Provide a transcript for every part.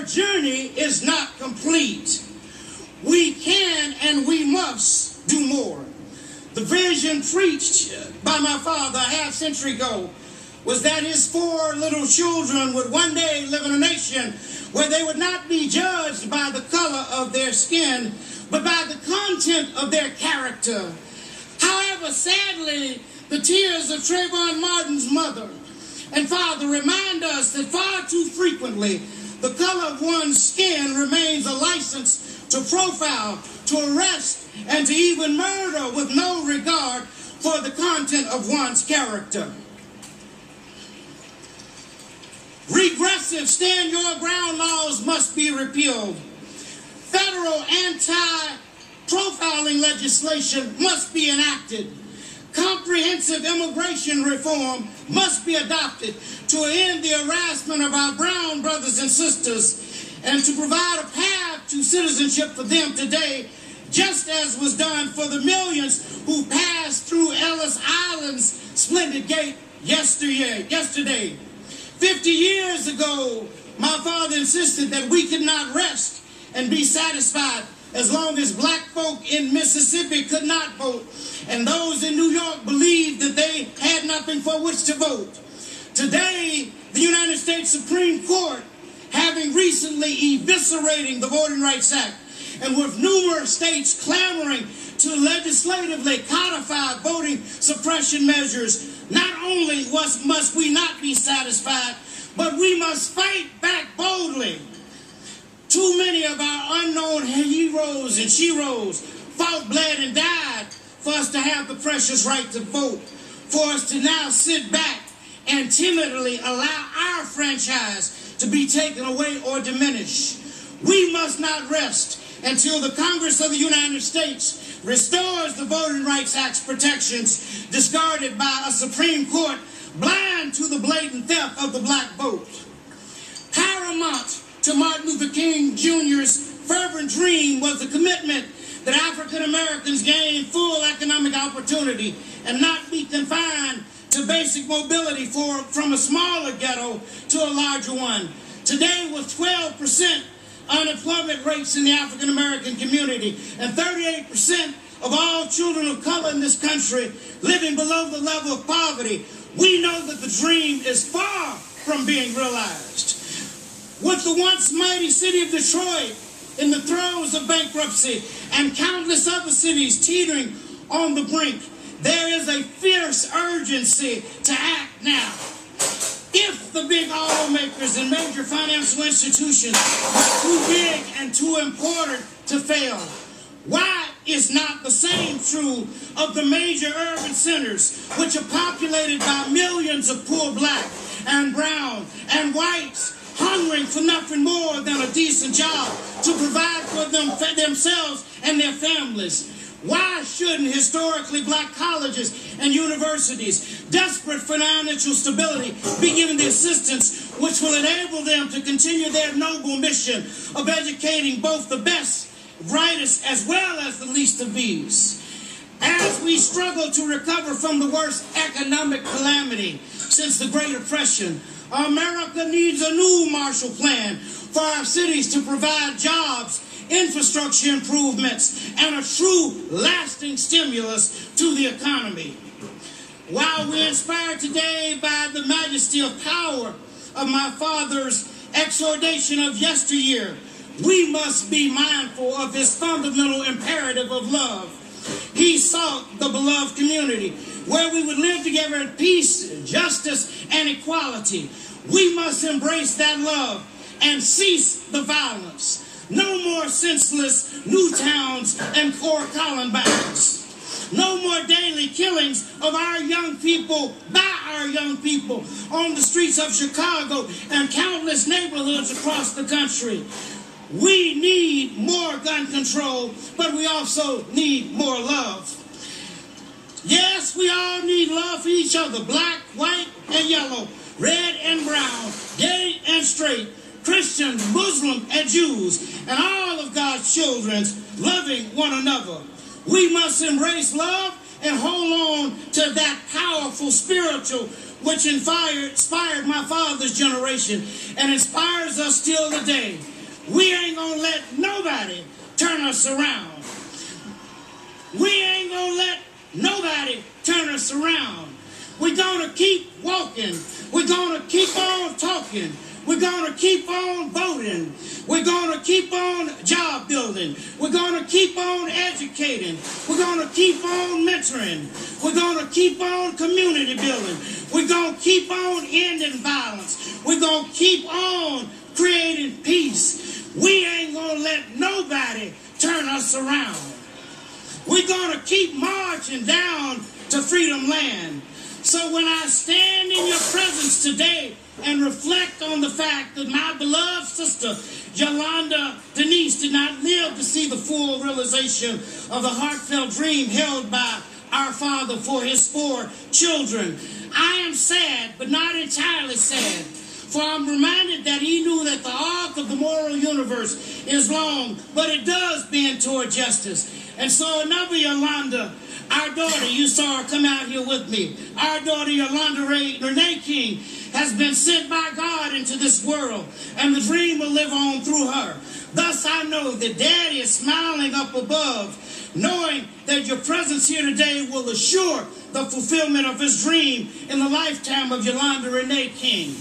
journey is not complete. We can and we must do more. The vision preached by my father a half-century ago was that his 4 little children would one day live in a nation where they would not be judged by the color of their skin, but by the content of their character. However, sadly, the tears of Trayvon Martin's mother and father remind us that far too frequently the color of one's skin remains a license to profile, to arrest, and to even murder with no regard for the content of one's character. Regressive stand your ground laws must be repealed. Federal anti-profiling legislation must be enacted. Comprehensive immigration reform must be adopted to end the harassment of our brown brothers and sisters and to provide a path to citizenship for them today, just as was done for the millions who passed through Ellis Island's splendid gate yesterday. 50 years ago, my father insisted that we could not rest and be satisfied as long as black folk in Mississippi could not vote, and those in New York believed that they had nothing for which to vote. Today, the United States Supreme Court, having recently eviscerating the Voting Rights Act, and with numerous states clamoring to legislatively codify voting suppression measures, not only must we not be satisfied, but we must fight back boldly. Too many of our unknown heroes and sheroes fought, bled, and died for us to have the precious right to vote, for us to now sit back and timidly allow our franchise to be taken away or diminished. We must not rest until the Congress of the United States restores the Voting Rights Act's protections discarded by a Supreme Court blind to the blatant theft of the black vote. Paramount to Martin Luther King Jr.'s fervent dream was the commitment that African Americans gain full economic opportunity and not be confined to basic mobility from a smaller ghetto to a larger one. Today, with 12% unemployment rates in the African American community and 38% of all children of color in this country living below the level of poverty, we know that the dream is far from being realized. With the once mighty city of Detroit in the throes of bankruptcy and countless other cities teetering on the brink, there is a fierce urgency to act now. If the big automakers and major financial institutions are too big and too important to fail, why is not the same true of the major urban centers, which are populated by millions of poor black and brown and whites hungering for nothing more than a decent job to provide for themselves and their families? Why shouldn't historically black colleges and universities, desperate for financial stability, be given the assistance which will enable them to continue their noble mission of educating both the best, brightest, as well as the least of these? As we struggle to recover from the worst economic calamity since the Great Depression, America needs a new Marshall Plan for our cities to provide jobs, infrastructure improvements, and a true lasting stimulus to the economy. While we're inspired today by the majesty of power of my father's exhortation of yesteryear, we must be mindful of his fundamental imperative of love. He sought the beloved community where we would live together in peace, justice, and equality. We must embrace that love and cease the violence. No more senseless Newtowns and Columbines. No more daily killings of our young people by our young people on the streets of Chicago and countless neighborhoods across the country. We need more gun control, but we also need more love. Yes, we all need love for each other, black, white, and yellow, red and brown, gay and straight, Christians, Muslims, and Jews, and all of God's children loving one another. We must embrace love and hold on to that powerful spiritual which inspired my father's generation and inspires us still today. We ain't gonna let nobody turn us around. We ain't gonna let nobody turn us around. We're gonna keep walking. We're gonna keep on talking. We're gonna keep on voting. We're gonna keep on job building. We're gonna keep on educating. We're gonna keep on mentoring. We're gonna keep on community building. We're gonna keep on ending violence. We're gonna keep on creating peace. We ain't gonna let nobody turn us around. We're gonna keep marching down to Freedom Land. So when I stand in your presence today and reflect on the fact that my beloved sister, Yolanda Denise, did not live to see the full realization of the heartfelt dream held by our Father for his 4 children, I am sad, but not entirely sad. For I'm reminded that he knew that the arc of the moral universe is long, but it does bend toward justice. And so another Yolanda, our daughter, you saw her come out here with me, our daughter Yolanda Renee King has been sent by God into this world, and the dream will live on through her. Thus I know that Daddy is smiling up above, knowing that your presence here today will assure the fulfillment of his dream in the lifetime of Yolanda Renee King.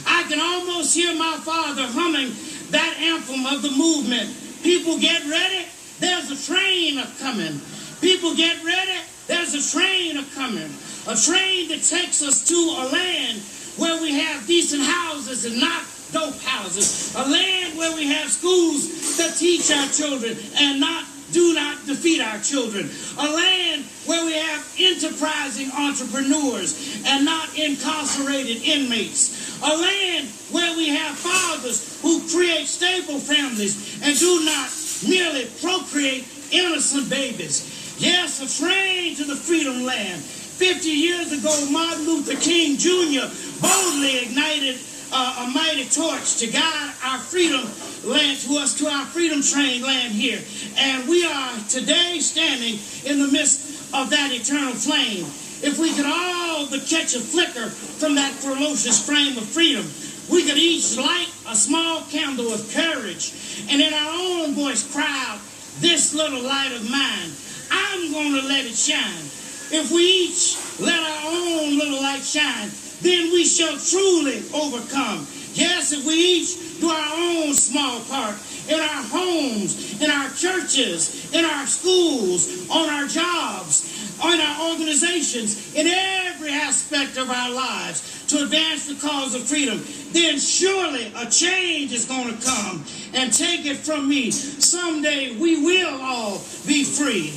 I can almost hear my father humming that anthem of the movement. People get ready, there's a train a-coming. People get ready, there's a train a-coming. A train that takes us to a land where we have decent houses and not dope houses. A land where we have schools that teach our children and do not defeat our children. A land where we have enterprising entrepreneurs and not incarcerated inmates. A land where we have fathers who create stable families and do not merely procreate innocent babies. Yes, a train to the Freedom Land. 50 years ago, Martin Luther King Jr. boldly ignited a mighty torch to guide our freedom land to our freedom train land here. And we are today standing in the midst of that eternal flame. If we could all but catch a flicker from that ferocious flame of freedom, we could each light a small candle of courage and in our own voice cry out, "This little light of mine, I'm going to let it shine." If we each let our own little light shine, then we shall truly overcome. Yes, if we each do our own small part in our homes, in our churches, in our schools, on our jobs, on our organizations, in every aspect of our lives to advance the cause of freedom, then surely a change is going to come. And take it from me, someday we will all be free.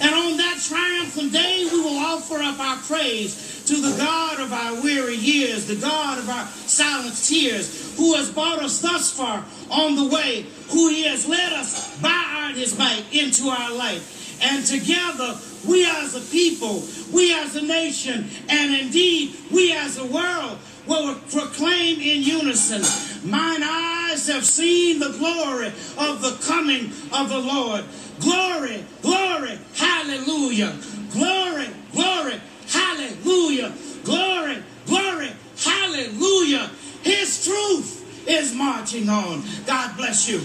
And on that triumphant day, we will offer up our praise to the God of our weary years, the God of our silent tears, who has brought us thus far on the way, who he has led us by his might into our light. And together, we as a people, we as a nation, and indeed, we as a world will proclaim in unison, "Mine eyes have seen the glory of the coming of the Lord." Glory, glory, hallelujah. Glory, glory, hallelujah. Glory, glory, hallelujah. His truth is marching on. God bless you.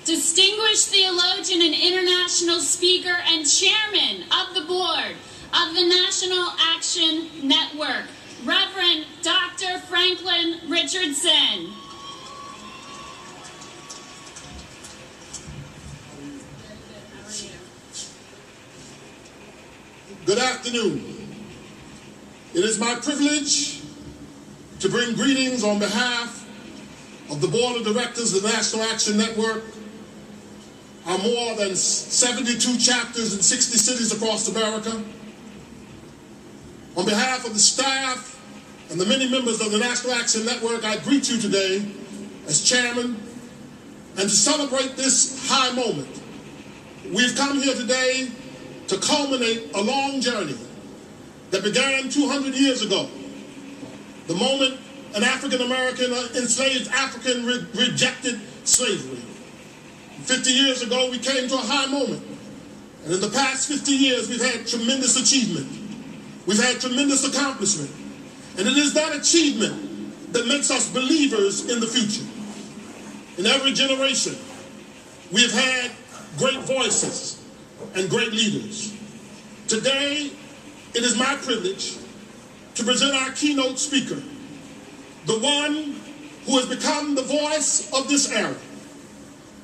Distinguished theologian and international speaker and chairman of the board of the National Action Network, Reverend Dr. Franklin Richardson. Good afternoon. It is my privilege to bring greetings on behalf of the Board of Directors of the National Action Network, our more than 72 chapters in 60 cities across America. On behalf of the staff and the many members of the National Action Network, I greet you today as chairman, and to celebrate this high moment. We've come here today to culminate a long journey that began 200 years ago, the moment an African-American enslaved African rejected slavery. 50 years ago, we came to a high moment. And in the past 50 years, we've had tremendous achievement. We've had tremendous accomplishment. And it is that achievement that makes us believers in the future. In every generation, we have had great voices and great leaders. Today, it is my privilege to present our keynote speaker, the one who has become the voice of this era.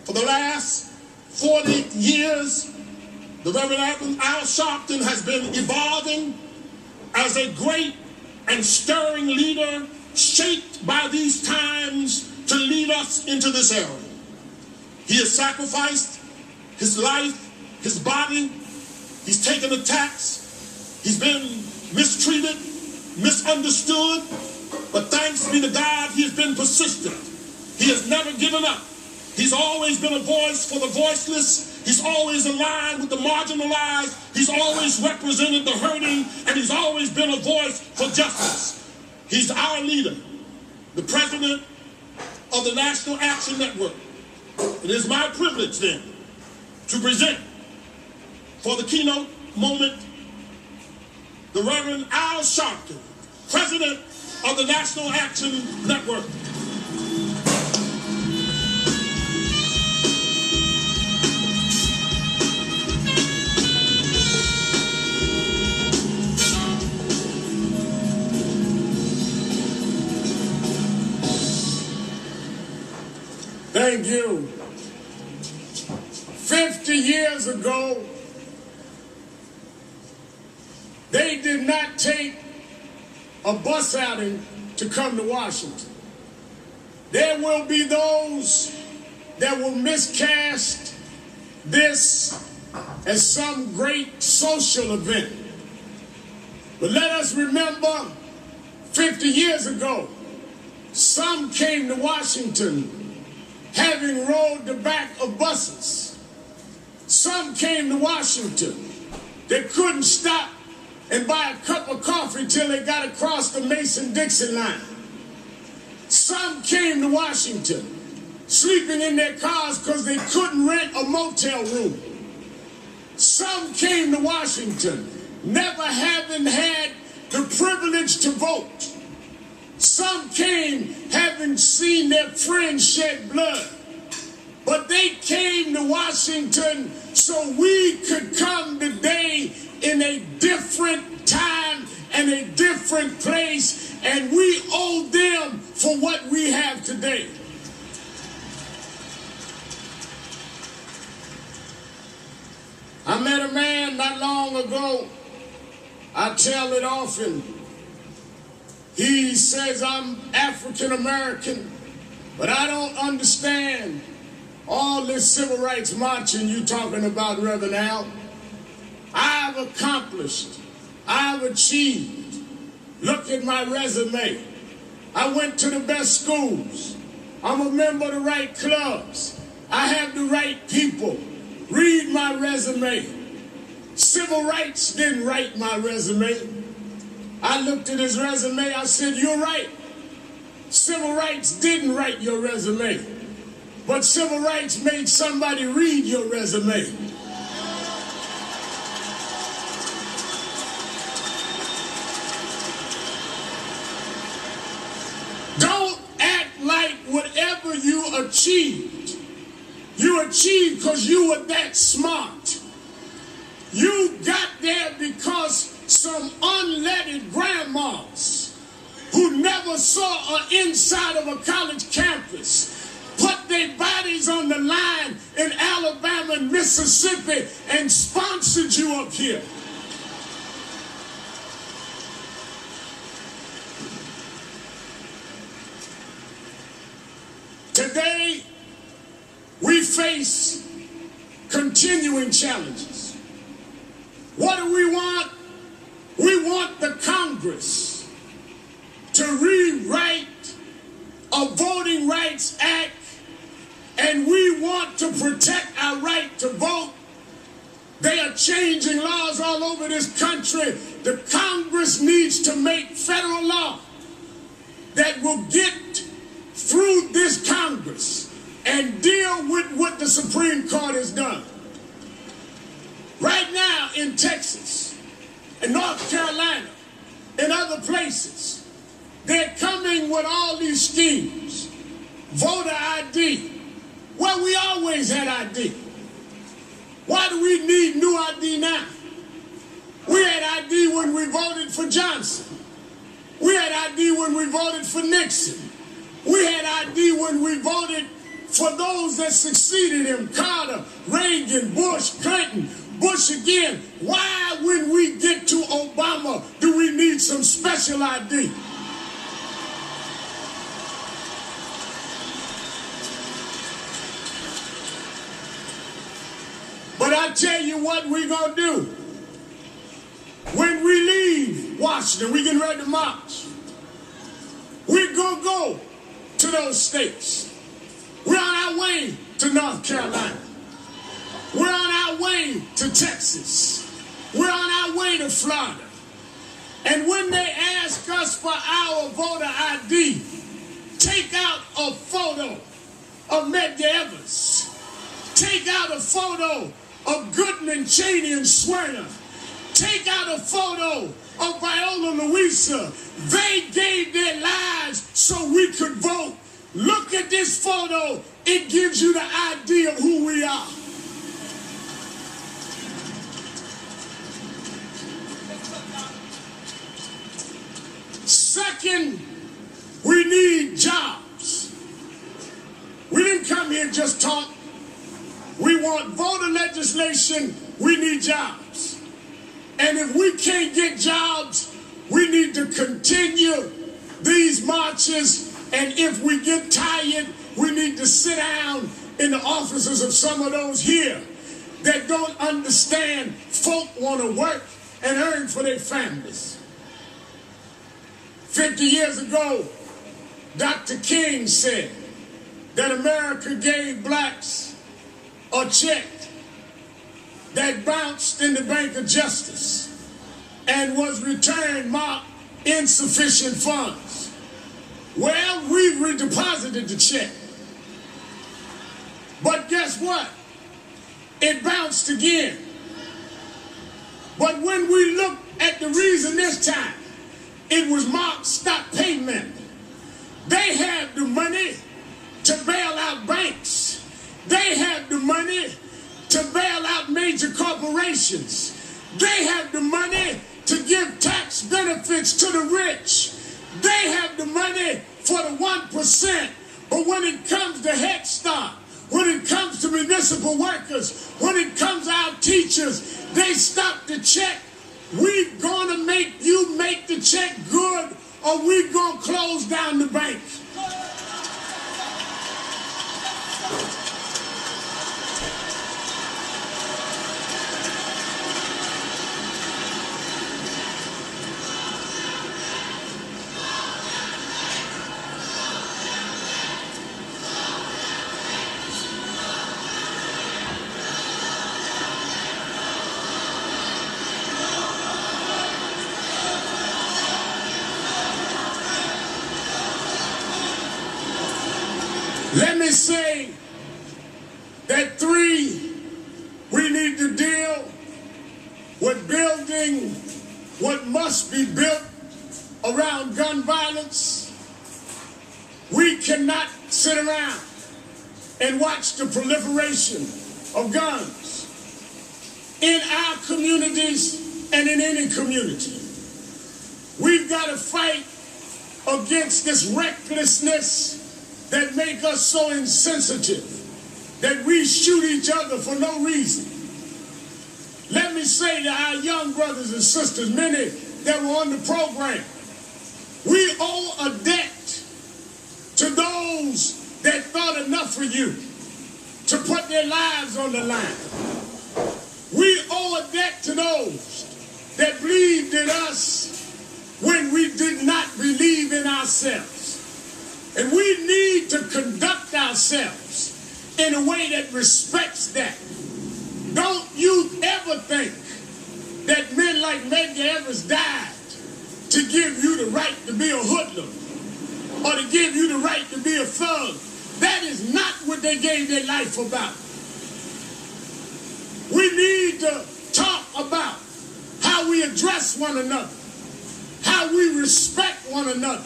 For the last 40 years, the Reverend Al Sharpton has been evolving as a great and stirring leader shaped by these times to lead us into this era. He has sacrificed his life, his body. He's taken attacks. He's been mistreated, misunderstood. But thanks be to God, he has been persistent. He has never given up. He's always been a voice for the voiceless. He's always aligned with the marginalized. He's always represented the hurting, and he's always been a voice for justice. He's our leader, the president of the National Action Network. It is my privilege then to present for the keynote moment the Reverend Al Sharpton, president of the National Action Network. Thank you. 50 years ago, they did not take a bus outing to come to Washington. There will be those that will miscast this as some great social event. But let us remember 50 years ago, some came to Washington having rode the back of buses. Some came to Washington. They couldn't stop and buy a cup of coffee till they got across the Mason-Dixon line. Some came to Washington sleeping in their cars because they couldn't rent a motel room. Some came to Washington never having had the privilege to vote. Some came having seen their friends shed blood. But they came to Washington so we could come today in a different time and a different place, and we owe them for what we have today. I met a man not long ago. I tell it often. He says, I'm African American, but I don't understand all this civil rights marching you talking about, Reverend Al. I've accomplished, I've achieved. Look at my resume. I went to the best schools. I'm a member of the right clubs. I have the right people. Read my resume. Civil rights didn't write my resume. I looked at his resume, I said, you're right. Civil rights didn't write your resume, but civil rights made somebody read your resume. Don't act like whatever you achieved because you were that smart. You got there because some unlettered grandmas who never saw an inside of a college campus put their bodies on the line in Alabama and Mississippi and sponsored you up here. Today, we face continuing challenges. What do we want? We want the Congress to rewrite a Voting Rights Act, and we want to protect our right to vote. They are changing laws all over this country. The Congress needs to make federal law that will get through this Congress and deal with what the Supreme Court has done. Right now in Texas, in North Carolina, in other places, they're coming with all these schemes. Voter ID. Well, we always had ID. Why do we need new ID now? We had ID when we voted for Johnson. We had ID when we voted for Nixon. We had ID when we voted for those that succeeded him, Carter, Reagan, Bush, Clinton, Bush again. Why, when we get to Obama, do we need some special ID? But I tell you what we're going to do. When we leave Washington, we getting ready to march. We're going to go to those states. We're on our way to North Carolina. We're on our way to Texas. We're on our way to Florida. And when they ask us for our voter ID, take out a photo of Medgar Evers. Take out a photo of Goodman, Cheney, and Swerner. Take out a photo of Viola Luisa. They gave their lives so we could vote. Look at this photo. It gives you the idea of who we are. Second, we need jobs. We didn't come here just talk. We want voter legislation. We need jobs. And if we can't get jobs, we need to continue these marches. And if we get tired, we need to sit down in the offices of some of those here that don't understand folk want to work and earn for their families. 50 years ago, Dr. King said that America gave blacks a check that bounced in the Bank of Justice and was returned marked insufficient funds. Well, we redeposited the check. But guess what? It bounced again. But when we look at the reason this time, it was marked stop payment. They have the money to bail out banks. They have the money to bail out major corporations. They have the money to give tax benefits to the rich. They have the money for the 1%. But when it comes to Head Start, when it comes to municipal workers, when it comes to our teachers, they stop the check. We gonna make you make the check good, or we gonna close down the bank. Let me say that 3, we need to deal with building what must be built around gun violence. We cannot sit around and watch the proliferation of guns in our communities and in any community. We've got to fight against this recklessness that make us so insensitive that we shoot each other for no reason. Let me say to our young brothers and sisters, many that were on the program, we owe a debt to those that thought enough for you to put their lives on the line. We owe a debt to those that believed in us when we did not believe in ourselves. And we need to conduct ourselves in a way that respects that. Don't you ever think that men like Medgar Evers died to give you the right to be a hoodlum. or to give you the right to be a thug. That is not what they gave their life about. We need to talk about how we address one another, how we respect one another.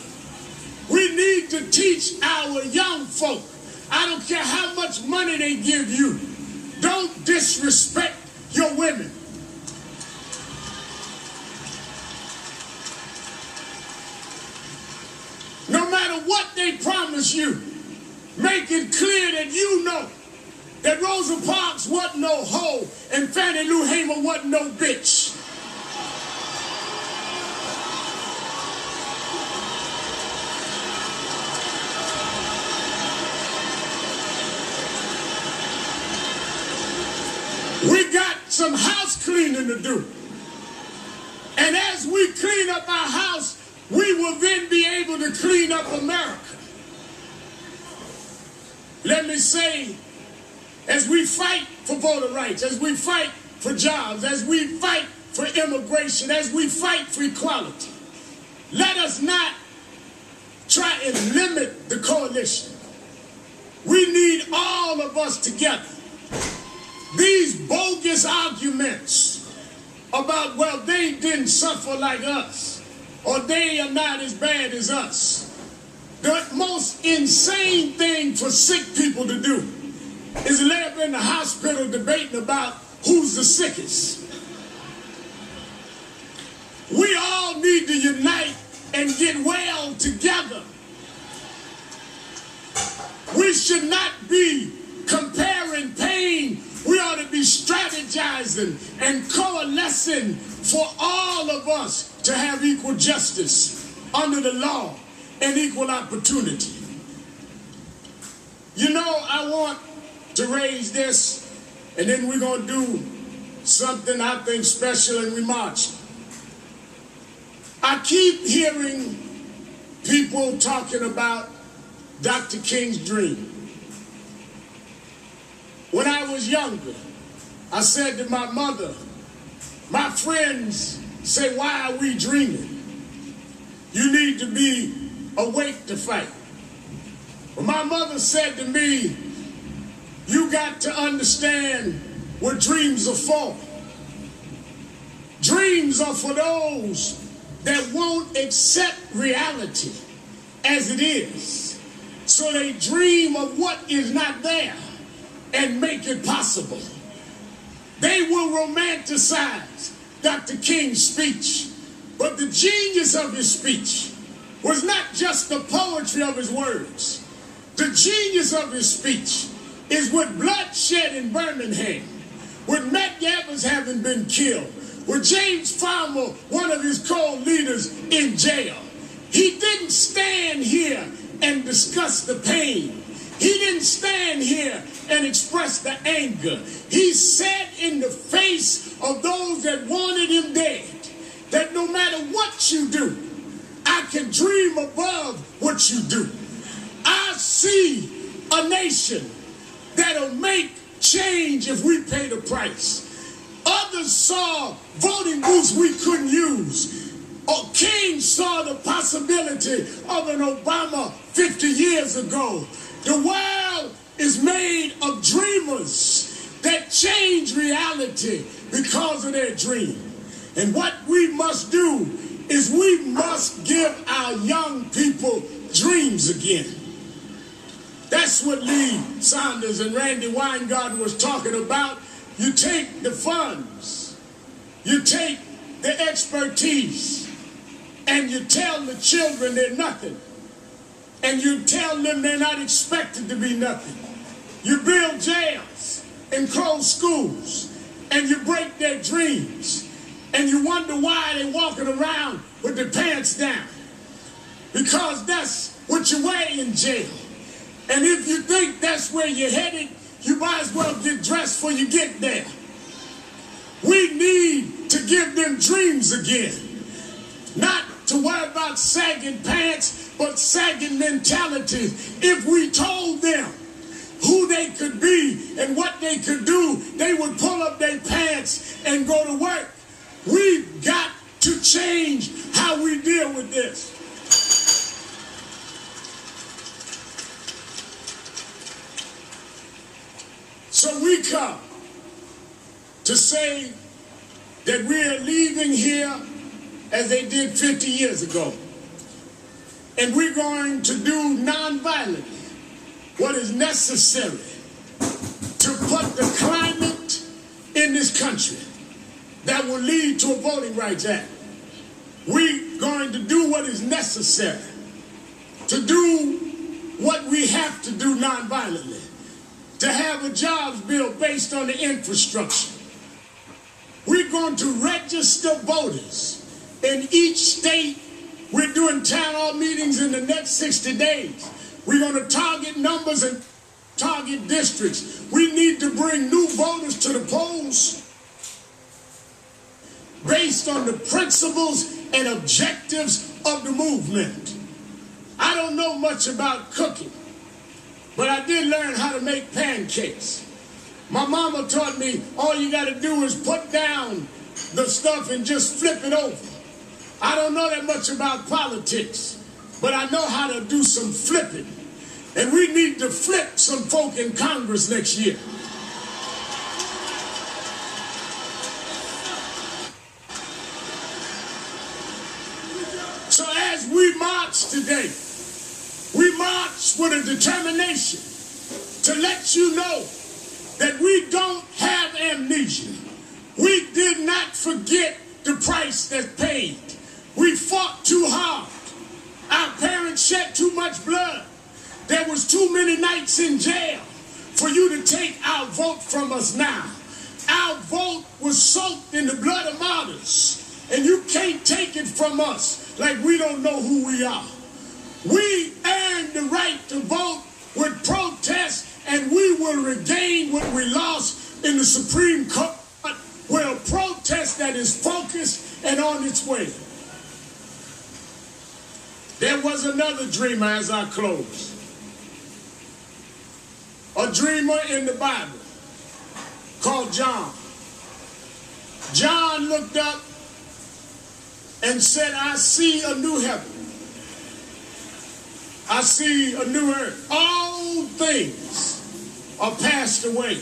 We need to teach our young folk, I don't care how much money they give you, don't disrespect your women. No matter what they promise you, make it clear that you know that Rosa Parks wasn't no hoe and Fannie Lou Hamer wasn't no bitch. We got some house cleaning to do. And as we clean up our house, we will then be able to clean up America. Let me say, as we fight for voter rights, as we fight for jobs, as we fight for immigration, as we fight for equality, let us not try and limit the coalition. We need all of us together. These bogus arguments about, well, they didn't suffer like us, or they are not as bad as us. The most insane thing for sick people to do is lay up in the hospital debating about who's the sickest. We all need to unite and get well together. We should not be comparing pain. We ought to be strategizing and coalescing for all of us to have equal justice under the law and equal opportunity. You know, I want to raise this, and then we're going to do something I think special, and we march. I keep hearing people talking about Dr. King's dream. When I was younger, I said to my mother, my friends say, why are we dreaming? You need to be awake to fight. Well, my mother said to me, you got to understand what dreams are for. Dreams are for those that won't accept reality as it is. So they dream of what is not there and make it possible. They will romanticize Dr. King's speech, but the genius of his speech was not just the poetry of his words. The genius of his speech is with bloodshed in Birmingham, with Medgar having been killed, with James Farmer, one of his co-leaders, in jail. He didn't stand here and discuss the pain. He didn't stand here and express the anger. He said in the face of those that wanted him dead, that no matter what you do, I can dream above what you do. I see a nation that'll make change if we pay the price. Others saw voting booths we couldn't use. King saw the possibility of an Obama 50 years ago. The world is made of dreamers that change reality because of their dream. And what we must do is we must give our young people dreams again. That's what Lee Saunders and Randy Weingarten was talking about. You take the funds, you take the expertise, and you tell the children they're nothing. And you tell them they're not expected to be nothing. You build jails and close schools, and you break their dreams. And you wonder why they're walking around with their pants down. Because that's what you wear in jail. And if you think that's where you're headed, you might as well get dressed before you get there. We need to give them dreams again. Not to worry about sagging pants, but sagging mentalities. If we told them who they could be and what they could do, they would pull up their pants and go to work. We've got to change how we deal with this. So we come to say that we are leaving here as they did 50 years ago. And we're going to do nonviolently what is necessary to put the climate in this country that will lead to a Voting Rights Act. We're going to do what is necessary to do what we have to do nonviolently, to have a jobs bill based on the infrastructure. We're going to register voters in each state. We're doing town hall meetings in the next 60 days. We're going to target numbers and target districts. We need to bring new voters to the polls based on the principles and objectives of the movement. I don't know much about cooking, but I did learn how to make pancakes. My mama taught me all you got to do is put down the stuff and just flip it over. I don't know that much about politics, but I know how to do some flipping. And we need to flip some folk in Congress next year. So as we march today, we march with a determination to let you know that we don't have amnesia. We did not forget the price that's paid. We fought too hard. Our parents shed too much blood. There was too many nights in jail for you to take our vote from us now. Our vote was soaked in the blood of martyrs, and you can't take it from us like we don't know who we are. We earned the right to vote with protest, and we will regain what we lost in the Supreme Court with a protest that is focused and on its way. There was another dreamer as I close. A dreamer in the Bible called John. John looked up and said, I see a new heaven. I see a new earth. All things are passed away.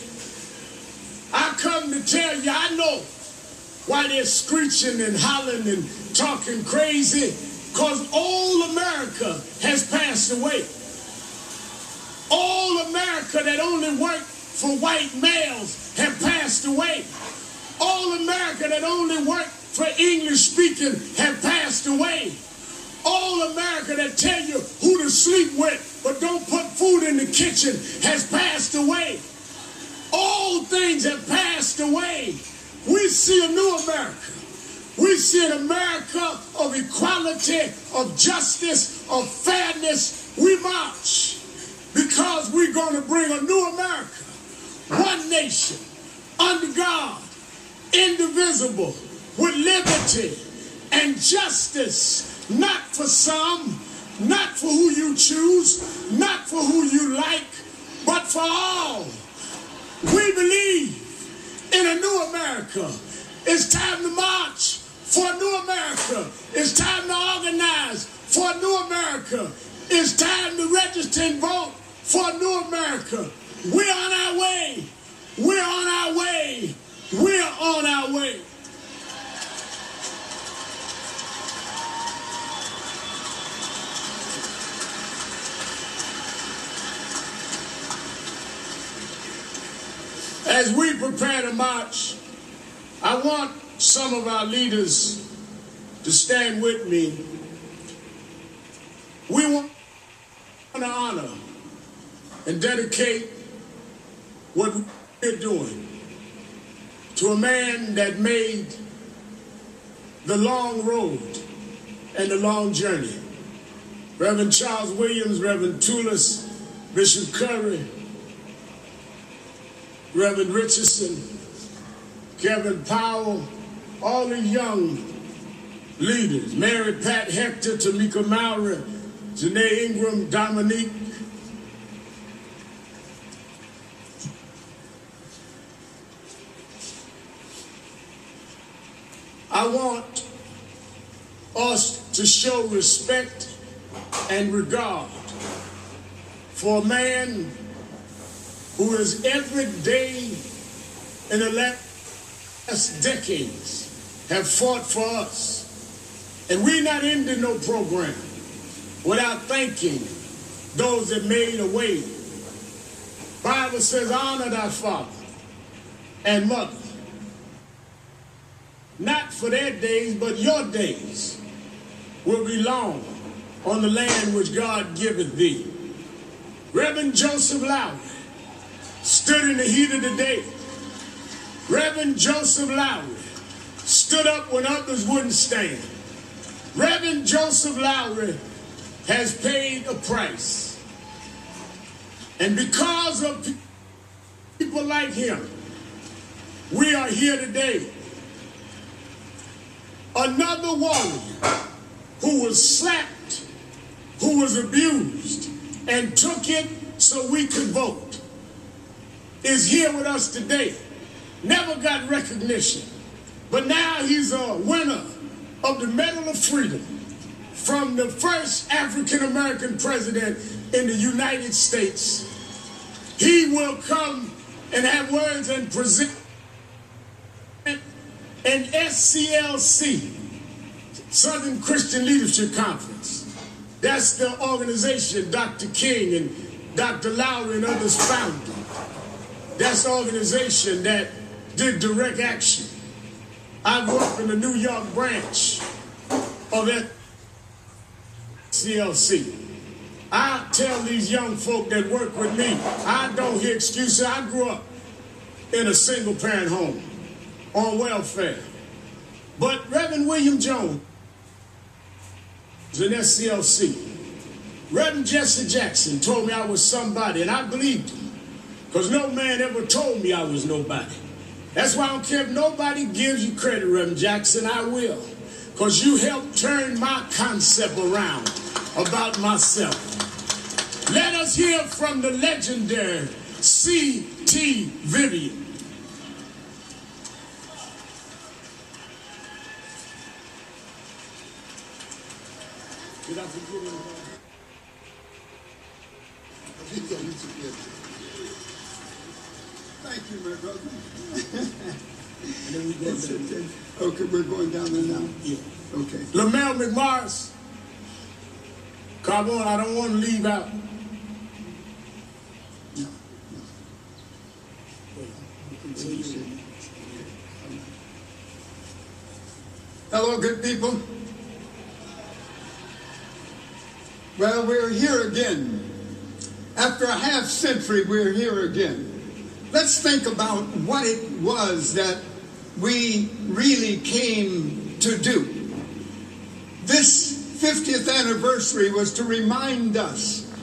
I come to tell you, I know why they're screeching and hollering and talking crazy, because all America has passed away. All America that only worked for white males have passed away. All America that only worked for English speaking have passed away. All America that tell you who to sleep with but don't put food in the kitchen has passed away. All things have passed away. We see a new America. We see an America of equality, of justice, of fairness. We march because we're going to bring a new America. One nation, under God, indivisible, with liberty and justice. Not for some, not for who you choose, not for who you like, but for all. We believe in a new America. It's time to march for a new America. It's time to organize for a new America. It's time to register and vote for a new America. We're on our way. We're on our way. We're on our way. As we prepare to march, I want some of our leaders to stand with me. We want to honor and dedicate what we're doing to a man that made the long road and the long journey. Reverend Charles Williams, Reverend Toulis, Bishop Curry, Reverend Richardson, Kevin Powell, all the young leaders, Mary Pat Hector, Tamika Mowry, Janae Ingram, Dominique. I want us to show respect and regard for a man who is every day in the last decades have fought for us. And we're not ending no program without thanking those that made a way. Bible says, honor thy father and mother. Not for their days, but your days will be long on the land which God giveth thee. Reverend Joseph Lowry stood in the heat of the day. Reverend Joseph Lowry stood up when others wouldn't stand. Reverend Joseph Lowry has paid a price. And because of people like him, we are here today. Another warrior who was slapped, who was abused, and took it so we could vote, is here with us today. Never got recognition, but now he's a winner of the Medal of Freedom from the first African-American president in the United States. He will come and have words and present an SCLC, Southern Christian Leadership Conference. That's the organization Dr. King and Dr. Lowry and others founded. That's the organization that did direct action. I worked in the New York branch of SCLC. I tell these young folk that work with me, I don't hear excuses. I grew up in a single-parent home on welfare. But Reverend William Jones was in SCLC. Reverend Jesse Jackson told me I was somebody, and I believed him, because no man ever told me I was nobody. That's why I don't care if nobody gives you credit, Reverend Jackson, I will, because you helped turn my concept around about myself. Let us hear from the legendary C.T. Vivian. Did I forget anything? Thank you, my brother. And then we go down. Okay, we're going down there now? Yeah. Okay. Lamel McMorris. Come on, I don't want to leave out. No. Hello, good people. Well, we're here again. After a half century, we're here again. Let's think about what it was that we really came to do. This 50th anniversary was to remind us